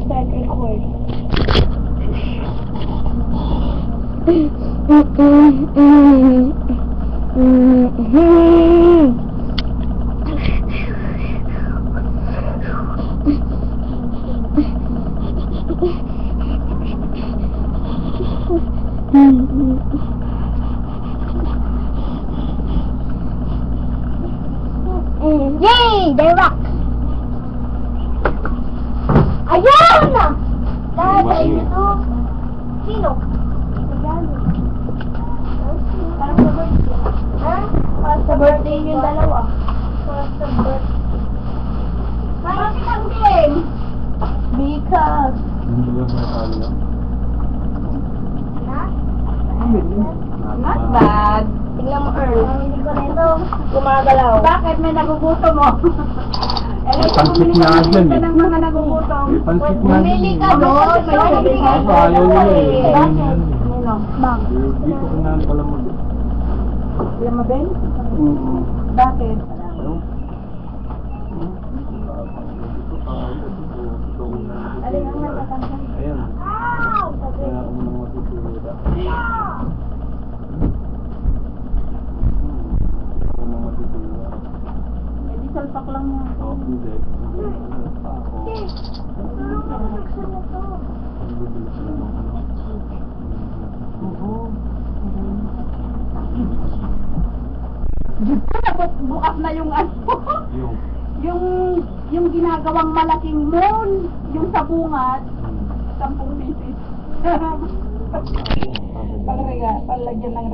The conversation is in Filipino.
Start record. Yay! They rock! Ayan! Dahil sa YouTube. Sino? Parang sa birthday. Ha? Parang sa birthday yung dalawa. Parang sa birthday. Bakit ang game? Because. Not bad. Tingnan mo, Earl. Hindi ko nito gumagalaw. Bakit? May nagugutom mo. Pansit na dyan eh. Ng mga nagugutom. Pansit na dyan Bumili eh. ka doon. May bumili ka doon. Ayaw nila eh. Bakit? Bang. Dito ko na pala mo. Alam mo, Ben? Bakit? Alin ang natatanggal? Ayan. Kaya unang matutulog. Unang matutulog. Eh, di salpak lang mo. Oh, hindi. Ako. Ang bibilis lang ng ano. Bukas na yung ano. Yung. yung ginagawang malaking moon. Yung sa bungat. 10 pieces. Palagyan ng